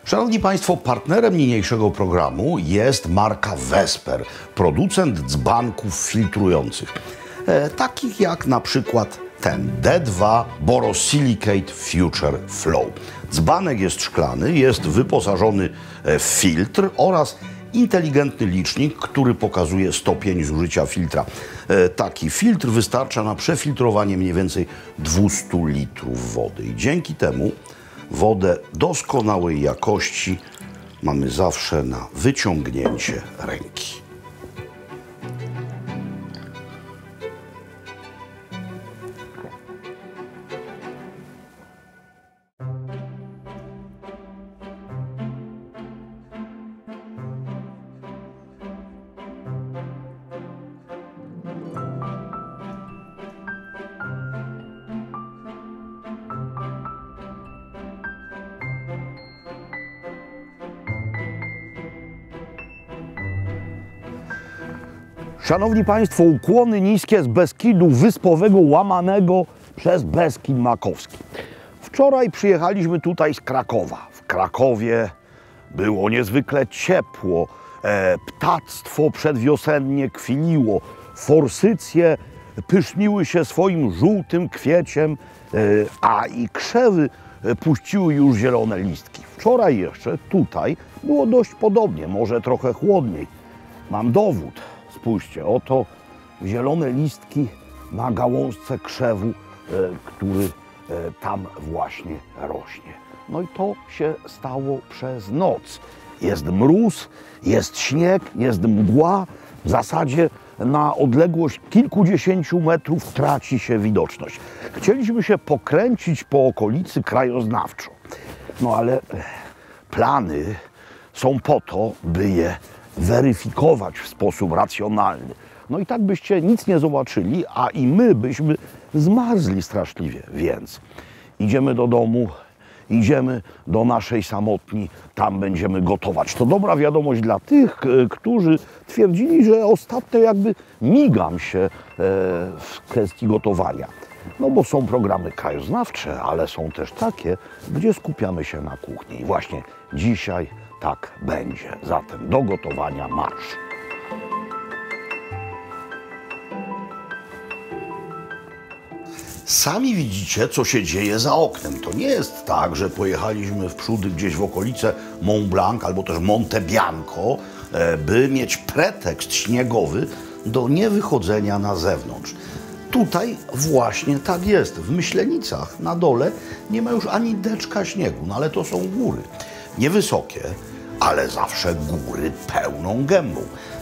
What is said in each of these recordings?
Szanowni Państwo, partnerem niniejszego programu jest marka Vesper, producent dzbanków filtrujących, takich jak na przykład ten D2 Borosilicate Future Flow. Dzbanek jest szklany, jest wyposażony w filtr oraz inteligentny licznik, który pokazuje stopień zużycia filtra. Taki filtr wystarcza na przefiltrowanie mniej więcej 200 litrów wody i dzięki temu wodę doskonałej jakości mamy zawsze na wyciągnięcie ręki. Szanowni Państwo, ukłony niskie z Beskidu Wyspowego łamanego przez Beskid Makowski. Wczoraj przyjechaliśmy tutaj z Krakowa. W Krakowie było niezwykle ciepło, ptactwo przedwiosennie kwiliło, forsycje pyszniły się swoim żółtym kwieciem, a i krzewy puściły już zielone listki. Wczoraj jeszcze tutaj było dość podobnie, może trochę chłodniej. Mam dowód. Spójrzcie, oto zielone listki na gałązce krzewu, który tam właśnie rośnie. No i to się stało przez noc. Jest mróz, jest śnieg, jest mgła. W zasadzie na odległość kilkudziesięciu metrów traci się widoczność. Chcieliśmy się pokręcić po okolicy krajoznawczo. No ale plany są po to, by je weryfikować w sposób racjonalny. No i tak byście nic nie zobaczyli, a i my byśmy zmarzli straszliwie. Więc idziemy do domu, idziemy do naszej samotni, tam będziemy gotować. To dobra wiadomość dla tych, którzy twierdzili, że ostatnio jakby migam się w kwestii gotowania. No bo są programy krajoznawcze, ale są też takie, gdzie skupiamy się na kuchni. I właśnie dzisiaj tak będzie. Zatem do gotowania marsz. Sami widzicie, co się dzieje za oknem. To nie jest tak, że pojechaliśmy w przód gdzieś w okolice Mont Blanc albo też Monte Bianco, by mieć pretekst śniegowy do niewychodzenia na zewnątrz. Tutaj właśnie tak jest. W Myślenicach na dole nie ma już ani deczka śniegu, no ale to są góry. Niewysokie, ale zawsze góry pełną gębą.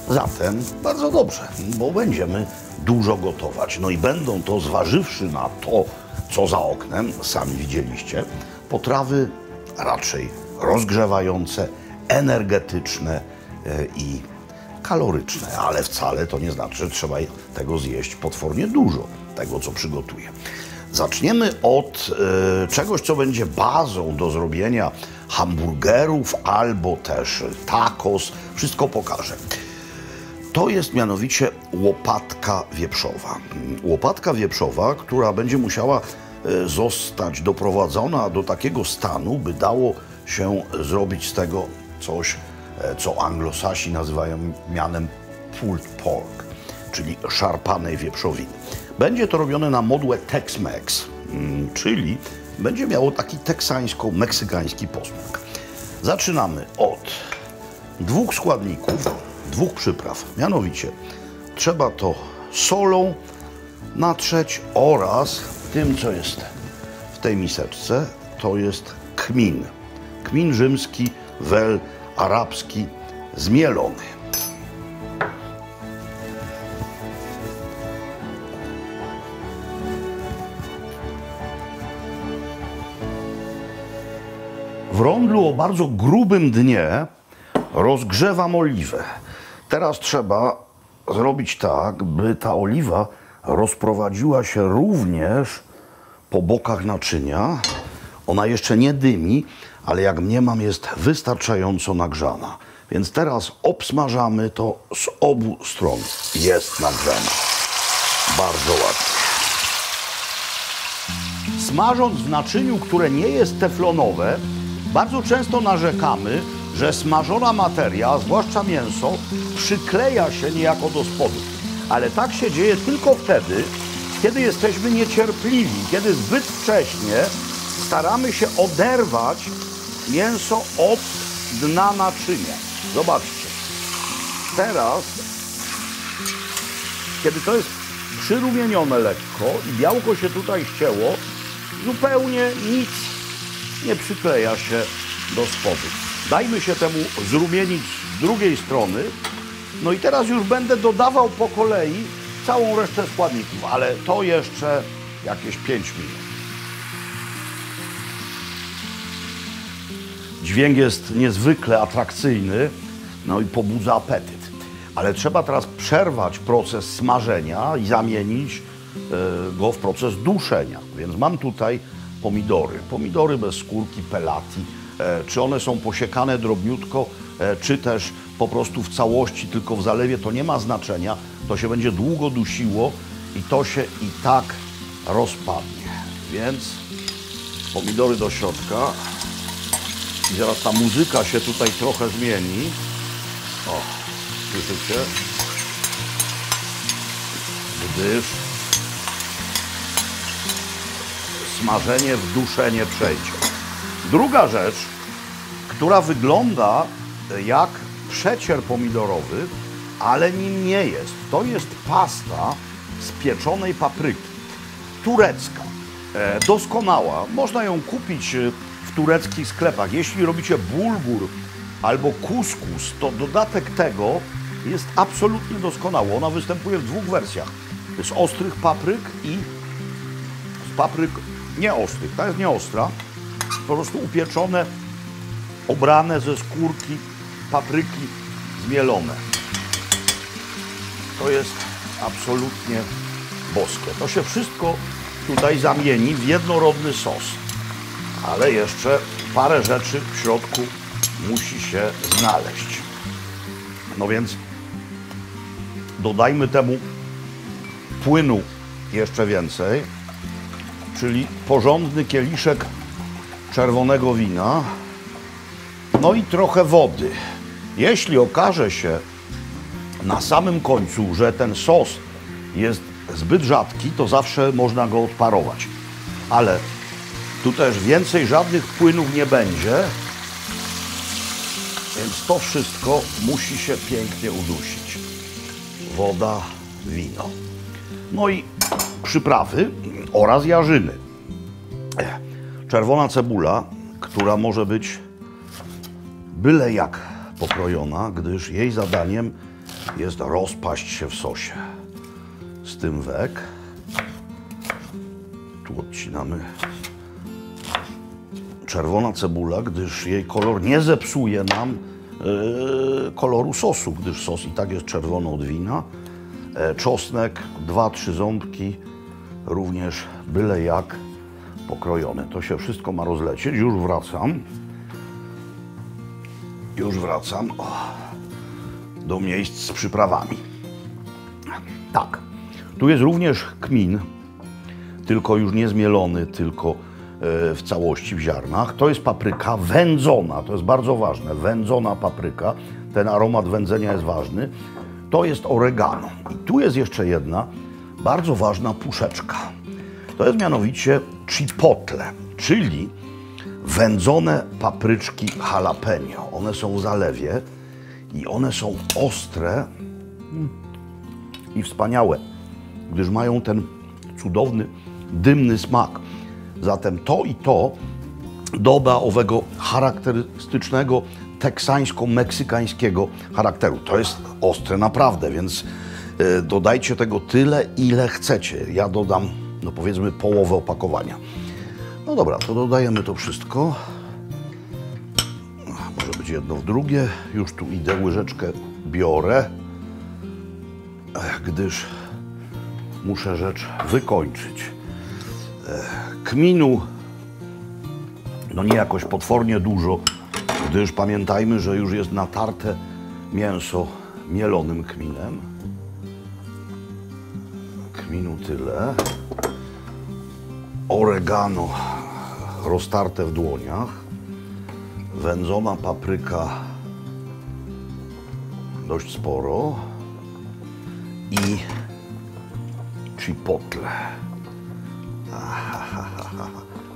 Zatem bardzo dobrze, bo będziemy dużo gotować. No i będą to, zważywszy na to, co za oknem, sami widzieliście, potrawy raczej rozgrzewające, energetyczne i kaloryczne, ale wcale to nie znaczy, że trzeba tego zjeść potwornie dużo, tego co przygotuję. Zaczniemy od czegoś, co będzie bazą do zrobienia hamburgerów albo też tacos. Wszystko pokażę. To jest mianowicie łopatka wieprzowa. Łopatka wieprzowa, która będzie musiała zostać doprowadzona do takiego stanu, by dało się zrobić z tego coś, co Anglosasi nazywają mianem pulled pork, czyli szarpanej wieprzowiny. Będzie to robione na modłę Tex-Mex, czyli będzie miało taki teksańsko-meksykański posmak. Zaczynamy od dwóch składników, dwóch przypraw. Mianowicie trzeba to solą natrzeć oraz tym, co jest w tej miseczce, to jest kmin. Kmin rzymski, wel arabski, zmielony. W rondlu o bardzo grubym dnie rozgrzewam oliwę. Teraz trzeba zrobić tak, by ta oliwa rozprowadziła się również po bokach naczynia. Ona jeszcze nie dymi, ale jak mniemam, jest wystarczająco nagrzana. Więc teraz obsmażamy to z obu stron. Jest nagrzana. Bardzo ładnie. Smażąc w naczyniu, które nie jest teflonowe, Bardzo często narzekamy, że smażona materia, zwłaszcza mięso, przykleja się niejako do spodu. Ale tak się dzieje tylko wtedy, kiedy jesteśmy niecierpliwi, kiedy zbyt wcześnie staramy się oderwać mięso od dna naczynia. Zobaczcie. Teraz, kiedy to jest przyrumienione lekko i białko się tutaj ścięło, zupełnie nic nie przykleja się do spodu. Dajmy się temu zrumienić z drugiej strony. No i teraz już będę dodawał po kolei całą resztę składników, ale to jeszcze jakieś 5 minut. Dźwięk jest niezwykle atrakcyjny, no i pobudza apetyt. Ale trzeba teraz przerwać proces smażenia i zamienić go w proces duszenia. Więc mam tutaj pomidory. Pomidory bez skórki, pelati. Czy one są posiekane drobniutko, czy też po prostu w całości, tylko w zalewie, to nie ma znaczenia. To się będzie długo dusiło i to się i tak rozpadnie. Więc pomidory do środka. I zaraz ta muzyka się tutaj trochę zmieni. O, słyszycie? Gdyż smażenie w duszenie przejdzie. Druga rzecz, która wygląda jak przecier pomidorowy, ale nim nie jest. To jest pasta z pieczonej papryki. Turecka. Doskonała. Można ją kupić w tureckich sklepach. Jeśli robicie bulgur albo kuskus, to dodatek tego jest absolutnie doskonały. Ona występuje w dwóch wersjach. Z ostrych papryk i z papryk nieostrych. Ta jest nieostra. Po prostu upieczone, obrane ze skórki papryki zmielone. To jest absolutnie boskie. To się wszystko tutaj zamieni w jednorodny sos. Ale jeszcze parę rzeczy w środku musi się znaleźć. No więc dodajmy temu płynu jeszcze więcej, czyli porządny kieliszek czerwonego wina, no i trochę wody. Jeśli okaże się na samym końcu, że ten sos jest zbyt rzadki, to zawsze można go odparować. Ale tu też więcej żadnych płynów nie będzie, więc to wszystko musi się pięknie udusić. Woda, wino. No i przyprawy oraz jarzyny. Czerwona cebula, która może być byle jak pokrojona, gdyż jej zadaniem jest rozpaść się w sosie. Z tym wek. Tu odcinamy. Czerwona cebula, gdyż jej kolor nie zepsuje nam koloru sosu, gdyż sos i tak jest czerwony od wina. Czosnek, 2-3 ząbki, również byle jak pokrojone. To się wszystko ma rozlecieć. Już wracam. Już wracam do miejsc z przyprawami. Tak, tu jest również kmin, tylko już nie zmielony, tylko w całości w ziarnach. To jest papryka wędzona, to jest bardzo ważne, wędzona papryka. Ten aromat wędzenia jest ważny. To jest oregano. I tu jest jeszcze jedna bardzo ważna puszeczka. To jest mianowicie chipotle, czyli wędzone papryczki jalapeno. One są w zalewie i one są ostre i wspaniałe, gdyż mają ten cudowny, dymny smak. Zatem to i to doda owego charakterystycznego teksańsko-meksykańskiego charakteru. To jest ostre naprawdę, więc dodajcie tego tyle, ile chcecie. Ja dodam, no powiedzmy, połowę opakowania. No dobra, to dodajemy to wszystko. Może być jedno w drugie. Już tu idę, łyżeczkę biorę, gdyż muszę rzecz wykończyć. Kminu, no nie jakoś potwornie dużo, gdyż pamiętajmy, że już jest natarte mięso mielonym kminem. Kminu tyle. Oregano roztarte w dłoniach. wędzona papryka dość sporo i chipotle.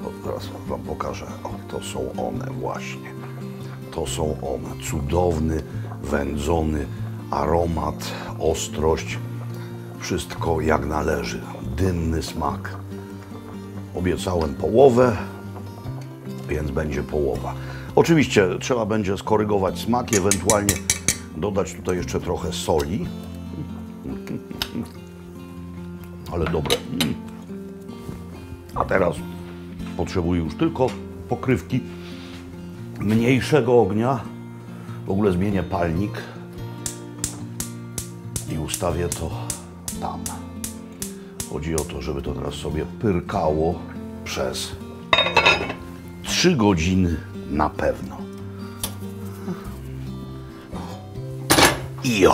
O, teraz wam pokażę. O, to są one właśnie. To są one. Cudowny, wędzony aromat, ostrość. Wszystko jak należy. Dymny smak. Obiecałem połowę, więc będzie połowa. Oczywiście trzeba będzie skorygować smak, ewentualnie dodać tutaj jeszcze trochę soli. Ale dobre. A teraz potrzebuję już tylko pokrywki, mniejszego ognia. W ogóle zmienię palnik i ustawię to tam. Chodzi o to, żeby to teraz sobie pyrkało przez 3 godziny na pewno. I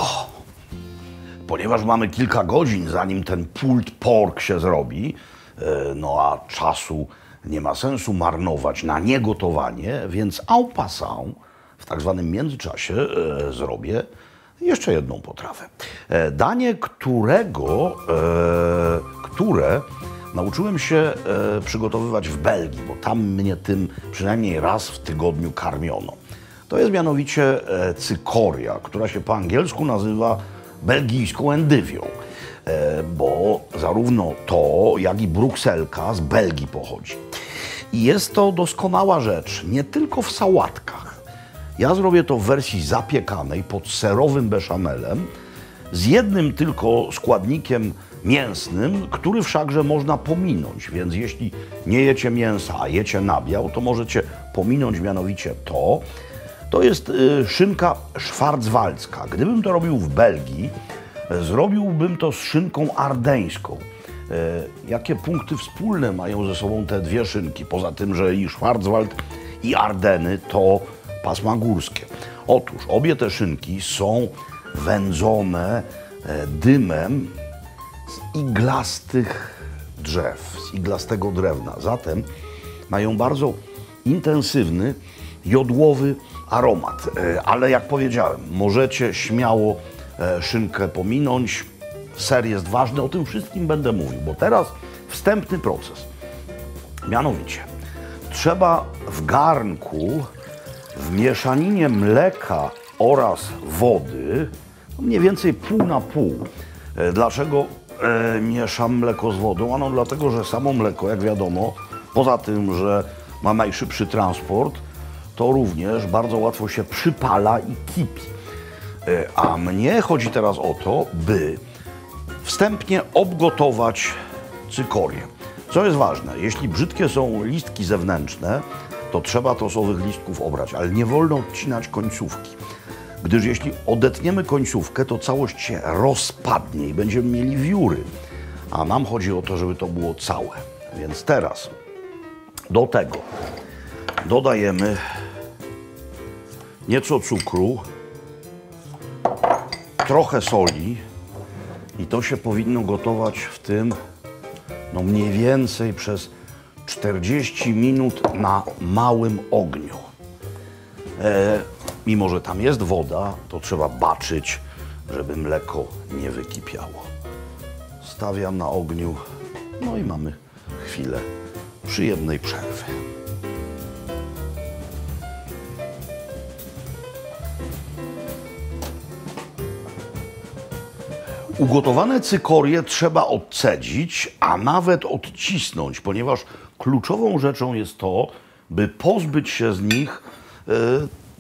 ponieważ mamy kilka godzin, zanim ten pulled pork się zrobi, no a czasu nie ma sensu marnować na niegotowanie, więc en passant, w tak zwanym międzyczasie zrobię jeszcze jedną potrawę. Danie, które nauczyłem się przygotowywać w Belgii, bo tam mnie tym przynajmniej raz w tygodniu karmiono. To jest mianowicie cykoria, która się po angielsku nazywa belgijską endywią, bo zarówno to, jak i brukselka z Belgii pochodzi. I jest to doskonała rzecz, nie tylko w sałatkach. Ja zrobię to w wersji zapiekanej pod serowym beszamelem z jednym tylko składnikiem mięsnym, który wszakże można pominąć. Więc jeśli nie jecie mięsa, a jecie nabiał, to możecie pominąć mianowicie to. To jest szynka szwarcwaldzka. Gdybym to robił w Belgii, zrobiłbym to z szynką ardeńską. Jakie punkty wspólne mają ze sobą te dwie szynki? Poza tym, że i Schwarzwald, i Ardeny to pasma górskie. Otóż obie te szynki są wędzone dymem z iglastych drzew, z iglastego drewna. Zatem mają bardzo intensywny, jodłowy aromat. Ale jak powiedziałem, możecie śmiało szynkę pominąć. Ser jest ważny, o tym wszystkim będę mówił, bo teraz wstępny proces. Mianowicie, trzeba w garnku, w mieszaninie mleka oraz wody, mniej więcej pół na pół. Dlaczego mieszam mleko z wodą? Ano dlatego, że samo mleko, jak wiadomo, poza tym, że ma najszybszy transport, to również bardzo łatwo się przypala i kipi. A mnie chodzi teraz o to, by wstępnie obgotować cykorię. Co jest ważne, jeśli brzydkie są listki zewnętrzne, to trzeba to z owych listków obrać, ale nie wolno odcinać końcówki. Gdyż jeśli odetniemy końcówkę, to całość się rozpadnie i będziemy mieli wióry. A nam chodzi o to, żeby to było całe. Więc teraz do tego dodajemy nieco cukru, trochę soli i to się powinno gotować w tym no mniej więcej przez 40 minut na małym ogniu. Mimo że tam jest woda, to trzeba baczyć, żeby mleko nie wykipiało. Stawiam na ogniu, no i mamy chwilę przyjemnej przerwy. Ugotowane cykorie trzeba odcedzić, a nawet odcisnąć, ponieważ kluczową rzeczą jest to, by pozbyć się z nich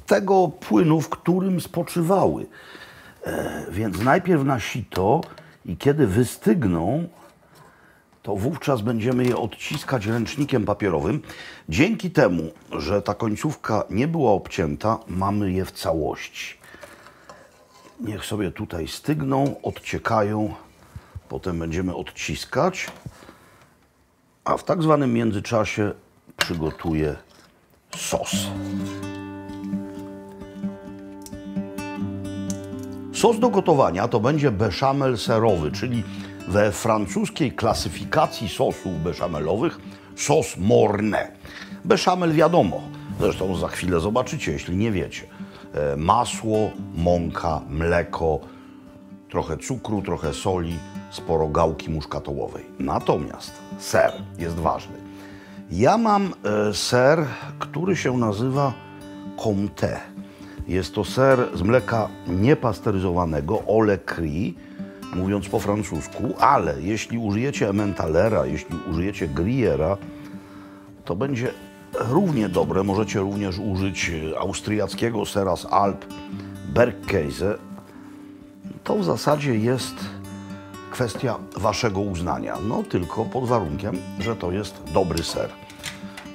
tego płynu, w którym spoczywały. Więc najpierw na sito i kiedy wystygną, to wówczas będziemy je odciskać ręcznikiem papierowym. Dzięki temu, że ta końcówka nie była obcięta, mamy je w całości. Niech sobie tutaj stygną, odciekają, potem będziemy odciskać, a w tak zwanym międzyczasie przygotuję sos. Sos do gotowania to będzie beszamel serowy, czyli we francuskiej klasyfikacji sosów beszamelowych sos mornay. Beszamel wiadomo, Zresztą za chwilę zobaczycie, jeśli nie wiecie. Masło, mąka, mleko, trochę cukru, trochę soli, sporo gałki muszkatołowej. Natomiast ser jest ważny. Ja mam ser, który się nazywa Comté. Jest to ser z mleka niepasteryzowanego, au lait cru, mówiąc po francusku, ale jeśli użyjecie Emmentalera, jeśli użyjecie Gruyera, to będzie równie dobre. Możecie również użyć austriackiego sera z Alp, Bergkäse. To w zasadzie jest kwestia waszego uznania, no tylko pod warunkiem, że to jest dobry ser.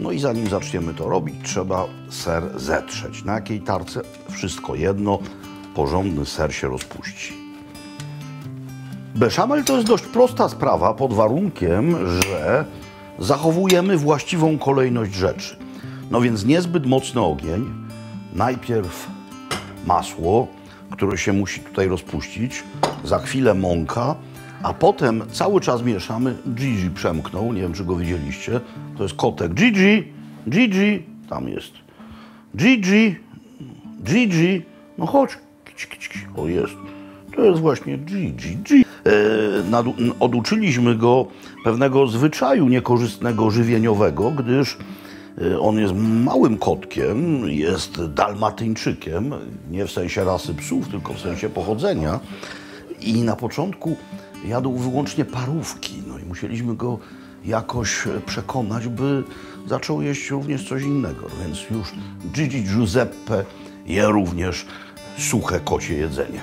No i zanim zaczniemy to robić, trzeba ser zetrzeć. Na jakiej tarce? Wszystko jedno, porządny ser się rozpuści. Beszamel to jest dość prosta sprawa pod warunkiem, że zachowujemy właściwą kolejność rzeczy. No więc niezbyt mocny ogień, najpierw masło, które się musi tutaj rozpuścić, za chwilę mąka, a potem cały czas mieszamy. Gigi przemknął, nie wiem czy go widzieliście, to jest kotek. Gigi, Gigi, tam jest. Gigi, Gigi, no chodź, o jest, to jest właśnie Gigi. Oduczyliśmy go pewnego zwyczaju niekorzystnego żywieniowego, gdyż on jest małym kotkiem, jest dalmatyńczykiem, nie w sensie rasy psów, tylko w sensie pochodzenia. I na początku jadł wyłącznie parówki, no i musieliśmy go jakoś przekonać, by zaczął jeść również coś innego. Więc już Gigi Giuseppe je również suche kocie jedzenie.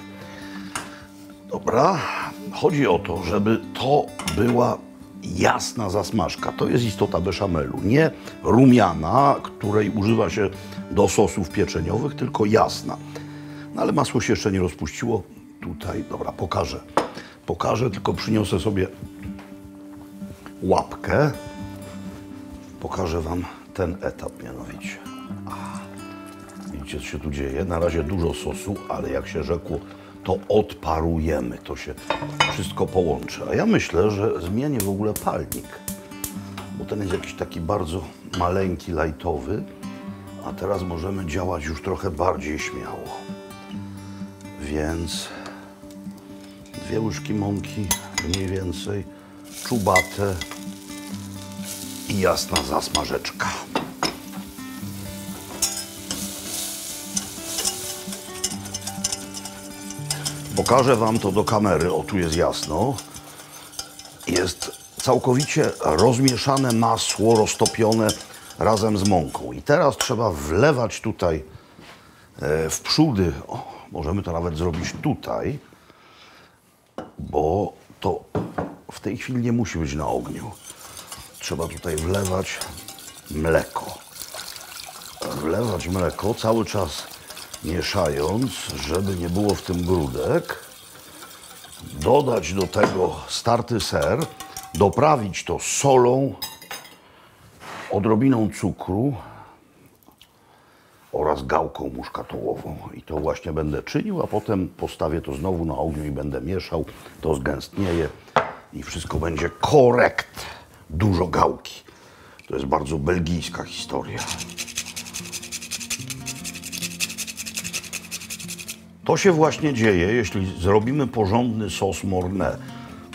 Dobra, chodzi o to, żeby to była jasna zasmażka. To jest istota beszamelu. Nie rumiana, której używa się do sosów pieczeniowych, tylko jasna. No ale masło się jeszcze nie rozpuściło. Tutaj, dobra, pokażę, tylko przyniosę sobie łapkę. Pokażę wam ten etap mianowicie. Widzicie, co się tu dzieje? Na razie dużo sosu, ale jak się rzekło, to odparujemy. To się wszystko połączy. A ja myślę, że zmienię w ogóle palnik, bo ten jest jakiś taki bardzo maleńki, lajtowy, a teraz możemy działać już trochę bardziej śmiało. Więc 2 łyżki mąki, mniej więcej, czubate i jasna zasmażeczka. Pokażę wam to do kamery. O, tu jest jasno. Jest całkowicie rozmieszane masło, roztopione razem z mąką. I teraz trzeba wlewać tutaj w przódy. O, możemy to nawet zrobić tutaj, bo to w tej chwili nie musi być na ogniu. Trzeba tutaj wlewać mleko. Wlewać mleko, cały czas mieszając, żeby nie było w tym grudek. Dodać do tego starty ser, doprawić to solą, odrobiną cukru oraz gałką muszkatołową. I to właśnie będę czynił, a potem postawię to znowu na ogniu i będę mieszał. To zgęstnieje i wszystko będzie korekt. Dużo gałki. To jest bardzo belgijska historia. To się właśnie dzieje, jeśli zrobimy porządny sos Mornay.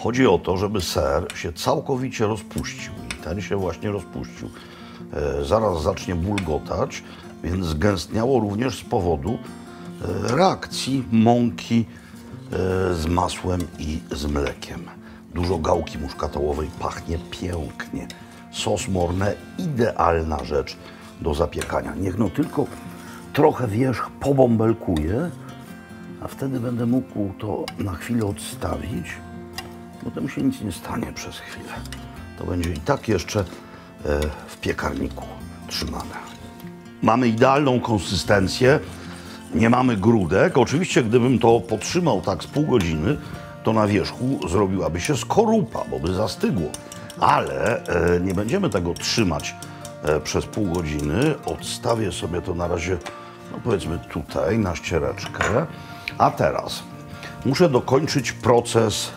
Chodzi o to, żeby ser się całkowicie rozpuścił. I ten się właśnie rozpuścił. Zaraz zacznie bulgotać, więc zgęstniało również z powodu reakcji mąki z masłem i z mlekiem. Dużo gałki muszkatołowej, pachnie pięknie. Sos Mornay, idealna rzecz do zapiekania. Niech no tylko trochę wierzch pobąbelkuje, a wtedy będę mógł to na chwilę odstawić. Potem się nic nie stanie przez chwilę. To będzie i tak jeszcze w piekarniku trzymane. Mamy idealną konsystencję, nie mamy grudek. Oczywiście gdybym to podtrzymał tak z pół godziny, to na wierzchu zrobiłaby się skorupa, bo by zastygło. Ale nie będziemy tego trzymać przez pół godziny. Odstawię sobie to na razie, no powiedzmy tutaj, na ściereczkę. A teraz muszę dokończyć proces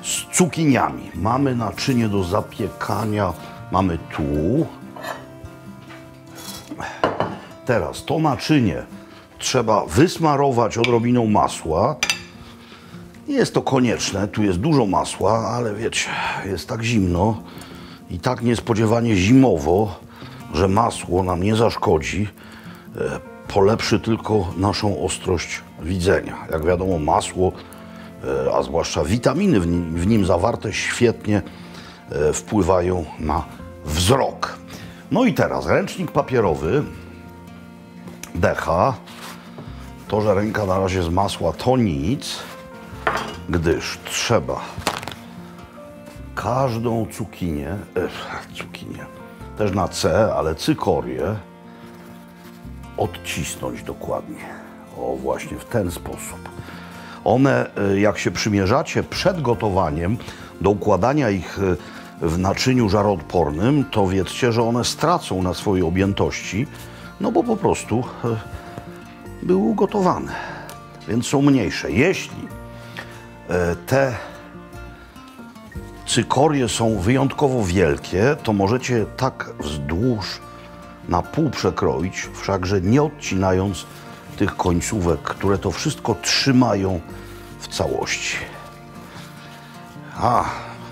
z cukiniami. Mamy naczynie do zapiekania, mamy tu. Teraz to naczynie trzeba wysmarować odrobiną masła. Jest to konieczne, tu jest dużo masła, ale wiecie, jest tak zimno i tak niespodziewanie zimowo, że masło nam nie zaszkodzi, polepszy tylko naszą ostrość widzenia. Jak wiadomo, masło, a zwłaszcza witaminy w nim zawarte, świetnie wpływają na wzrok. No i teraz ręcznik papierowy, decha. To, że ręka na razie z masła, to nic, gdyż trzeba każdą cukinię, też na C, ale cykorię, odcisnąć dokładnie. O, właśnie w ten sposób. One, jak się przymierzacie przed gotowaniem do układania ich w naczyniu żaroodpornym, to wiedzcie, że one stracą na swojej objętości, no bo po prostu były ugotowane, więc są mniejsze. Jeśli te cykorie są wyjątkowo wielkie, to możecie tak wzdłuż na pół przekroić, wszakże nie odcinając tych końcówek, które to wszystko trzymają w całości.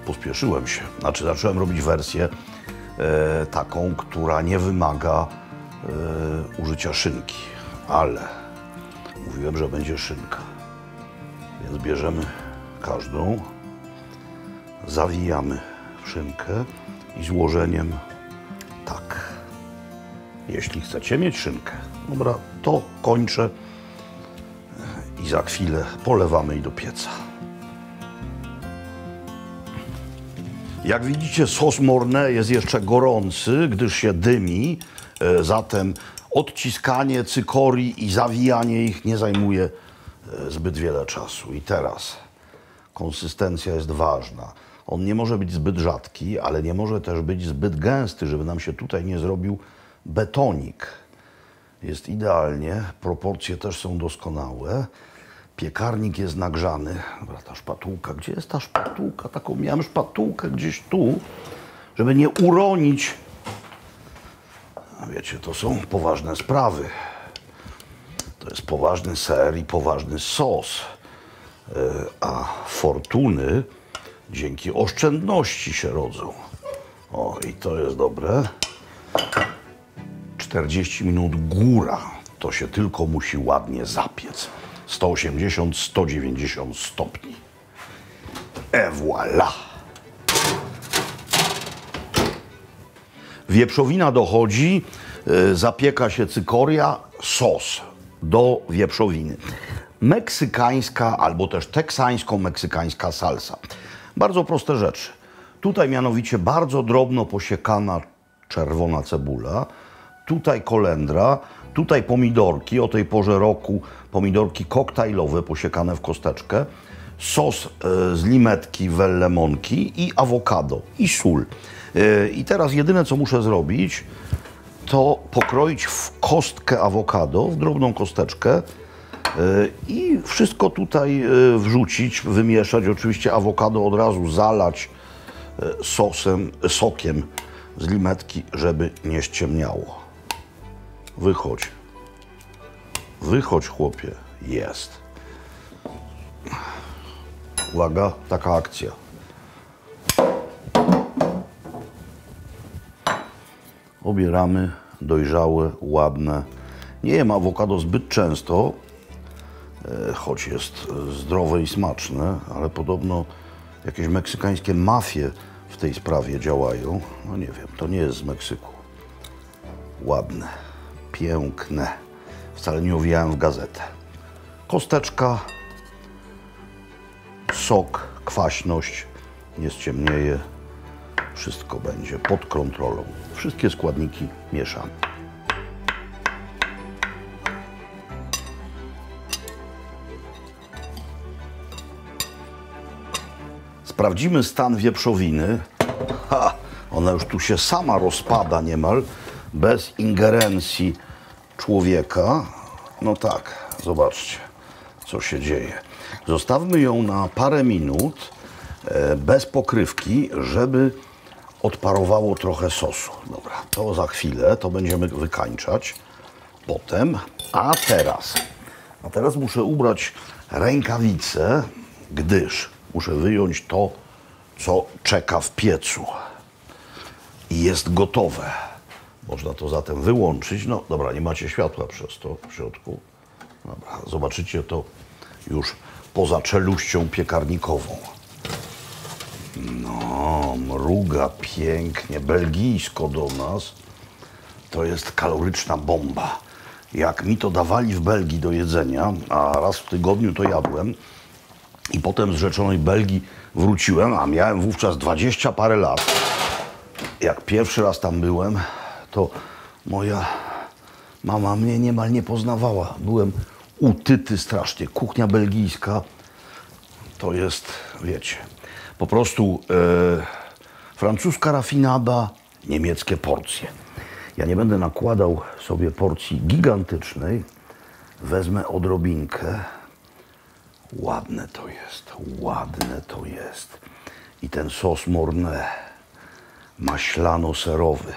Pospieszyłem się. Znaczy, zacząłem robić wersję taką, która nie wymaga użycia szynki, ale mówiłem, że będzie szynka. Więc bierzemy każdą, zawijamy w szynkę i złożeniem tak. Jeśli chcecie mieć szynkę, dobra, to kończę i za chwilę polewamy i do pieca. Jak widzicie, sos Mornay jest jeszcze gorący, gdyż się dymi, zatem odciskanie cykorii i zawijanie ich nie zajmuje zbyt wiele czasu. I teraz konsystencja jest ważna. On nie może być zbyt rzadki, ale nie może też być zbyt gęsty, żeby nam się tutaj nie zrobił betonik. Jest idealnie, proporcje też są doskonałe. Piekarnik jest nagrzany. Dobra, ta szpatułka, gdzie jest ta szpatułka? Taką miałem szpatułkę gdzieś tu, żeby nie uronić. A wiecie, to są poważne sprawy. To jest poważny ser i poważny sos. A fortuny dzięki oszczędności się rodzą. O, i to jest dobre. 40 minut góra. To się tylko musi ładnie zapiec. 180-190 stopni. Et voilà! Wieprzowina dochodzi, zapieka się cykoria, sos do wieprzowiny. Meksykańska albo też teksańsko-meksykańska salsa. Bardzo proste rzeczy. Tutaj mianowicie bardzo drobno posiekana czerwona cebula, tutaj kolendra, tutaj pomidorki, o tej porze roku pomidorki koktajlowe posiekane w kosteczkę, sos z limetki, wellemonki i awokado i sól. I teraz jedyne, co muszę zrobić, to pokroić w kostkę awokado, w drobną kosteczkę i wszystko tutaj wrzucić, wymieszać. Oczywiście awokado od razu zalać sokiem z limetki, żeby nie ściemniało. Wychodź. Wychodź, chłopie. Jest. Uwaga, taka akcja. Obieramy dojrzałe, ładne. Nie jem awokado zbyt często, choć jest zdrowe i smaczne, ale podobno jakieś meksykańskie mafie w tej sprawie działają. No nie wiem, to nie jest z Meksyku. Ładne, piękne. Wcale nie owijałem w gazetę. Kosteczka, sok, kwaśność, nie ściemnieje. Wszystko będzie pod kontrolą. Wszystkie składniki mieszamy. Sprawdzimy stan wieprzowiny. Ona już tu się sama rozpada niemal, bez ingerencji człowieka. No tak, zobaczcie, co się dzieje. Zostawmy ją na parę minut bez pokrywki, żeby odparowało trochę sosu. Dobra, to za chwilę, to będziemy wykańczać. potem, a teraz muszę ubrać rękawice, gdyż muszę wyjąć to, co czeka w piecu i jest gotowe. Można to zatem wyłączyć. No dobra, nie macie światła przez to w środku. Dobra, zobaczycie to już poza czeluścią piekarnikową. No, mruga pięknie, belgijsko do nas. To jest kaloryczna bomba. Jak mi to dawali w Belgii do jedzenia, a raz w tygodniu to jadłem i potem z rzeczonej Belgii wróciłem, a miałem wówczas 20 parę lat. Jak pierwszy raz tam byłem, to moja mama mnie niemal nie poznawała. Byłem utyty strasznie. Kuchnia belgijska to jest, wiecie, po prostu francuska rafinada, niemieckie porcje. Ja nie będę nakładał sobie porcji gigantycznej. Wezmę odrobinkę. Ładne to jest, ładne to jest. I ten sos Mornay, maślano-serowy.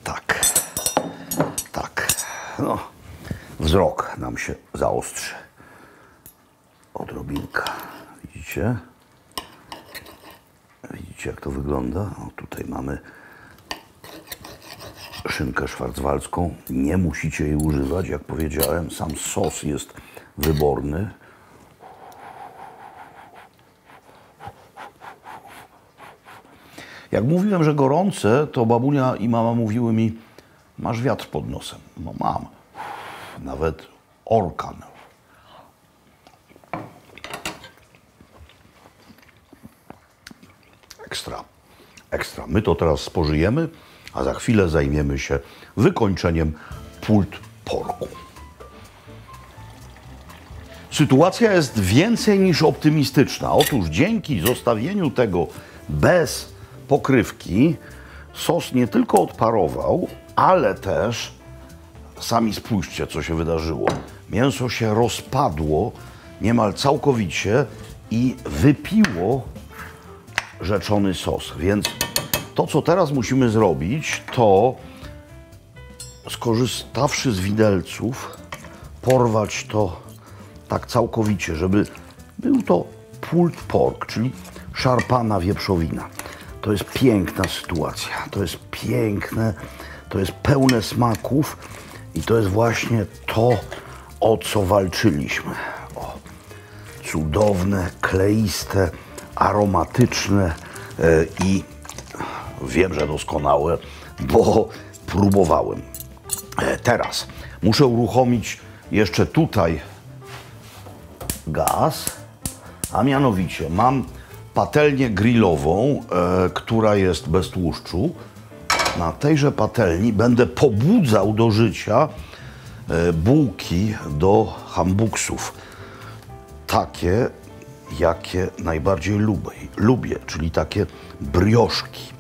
Tak, tak. No, wzrok nam się zaostrzy. Odrobinka, widzicie? Widzicie, jak to wygląda? O, tutaj mamy szynkę szwarcwaldzką. Nie musicie jej używać, jak powiedziałem. Sam sos jest wyborny. Jak mówiłem, że gorące, to babunia i mama mówiły mi, masz wiatr pod nosem. No mam. Nawet orkan. Ekstra, ekstra. My to teraz spożyjemy, a za chwilę zajmiemy się wykończeniem pulled porku. Sytuacja jest więcej niż optymistyczna. Otóż dzięki zostawieniu tego bez pokrywki sos nie tylko odparował, ale też sami spójrzcie, co się wydarzyło. Mięso się rozpadło niemal całkowicie i wypiło rzeczony sos. Więc to, co teraz musimy zrobić, to skorzystawszy z widelców, porwać to tak całkowicie, żeby był to pulled pork, czyli szarpana wieprzowina. To jest piękna sytuacja, to jest piękne, to jest pełne smaków i to jest właśnie to, o co walczyliśmy. O, cudowne, kleiste, aromatyczne i wiem, że doskonałe, bo próbowałem. Teraz muszę uruchomić jeszcze tutaj gaz, a mianowicie mam patelnię grillową, która jest bez tłuszczu. Na tejże patelni będę pobudzał do życia bułki do hambuksów. Takie, jakie najbardziej lubię, czyli takie brioszki.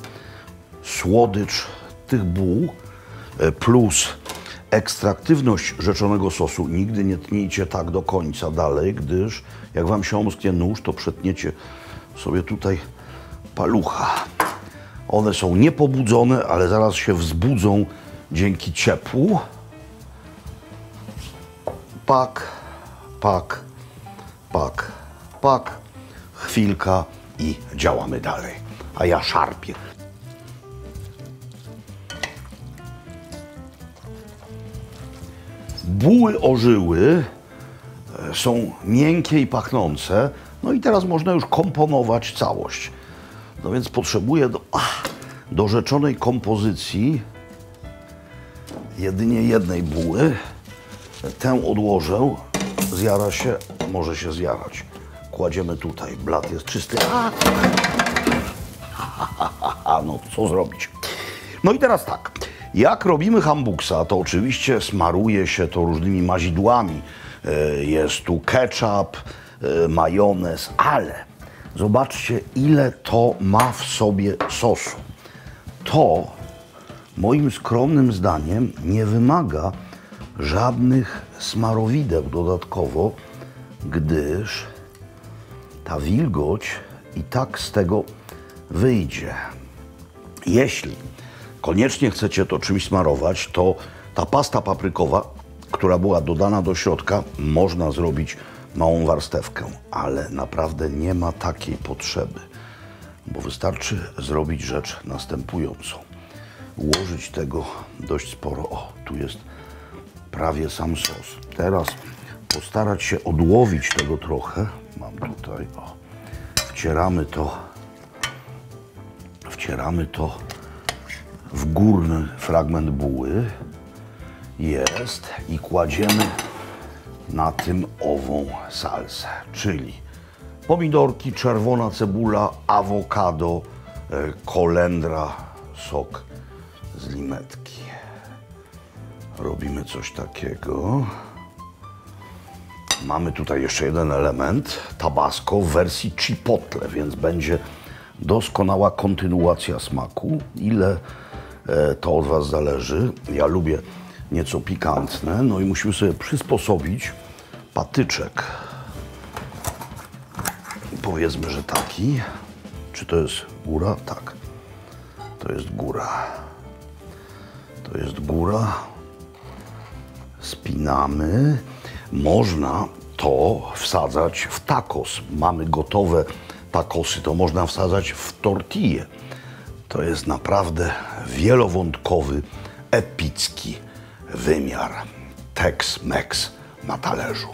Słodycz tych buł plus ekstraktywność rzeczonego sosu. Nigdy nie tnijcie tak do końca dalej, gdyż jak wam się omsknie nóż, to przetniecie sobie tutaj palucha. One są niepobudzone, ale zaraz się wzbudzą dzięki ciepłu. Pak, pak, pak, pak. Chwilka i działamy dalej. A ja szarpię. Buły ożyły, są miękkie i pachnące. No i teraz można już komponować całość. No więc potrzebuję do rzeczonej kompozycji jedynie jednej buły. Tę odłożę, zjara się, może się zjarać. Kładziemy tutaj, blat jest czysty. No co zrobić? No i teraz tak, jak robimy hambuksa, to oczywiście smaruje się to różnymi mazidłami. Jest tu ketchup, majonez, ale zobaczcie, ile to ma w sobie sosu. To, moim skromnym zdaniem, nie wymaga żadnych smarowideł dodatkowo, gdyż ta wilgoć i tak z tego wyjdzie. Jeśli koniecznie chcecie to czymś smarować, to ta pasta paprykowa, która była dodana do środka, można zrobić małą warstewkę, ale naprawdę nie ma takiej potrzeby, bo wystarczy zrobić rzecz następującą. Ułożyć tego dość sporo. O, tu jest prawie sam sos. Teraz postarać się odłowić tego trochę. Mam tutaj, o. Wcieramy to w górny fragment buły. Jest. I kładziemy na tym ową salsę, czyli pomidorki, czerwona cebula, awokado, kolendra, sok z limetki. Robimy coś takiego. Mamy tutaj jeszcze jeden element, tabasco w wersji chipotle, więc będzie doskonała kontynuacja smaku. Ile to od Was zależy. Ja lubię nieco pikantne, no i musimy sobie przysposobić patyczek. Powiedzmy, że taki. Czy to jest góra? Tak. To jest góra. To jest góra. Spinamy. Można to wsadzać w tacos. Mamy gotowe tacosy, to można wsadzać w tortillę. To jest naprawdę wielowątkowy, epicki wymiar Tex-Mex na talerzu.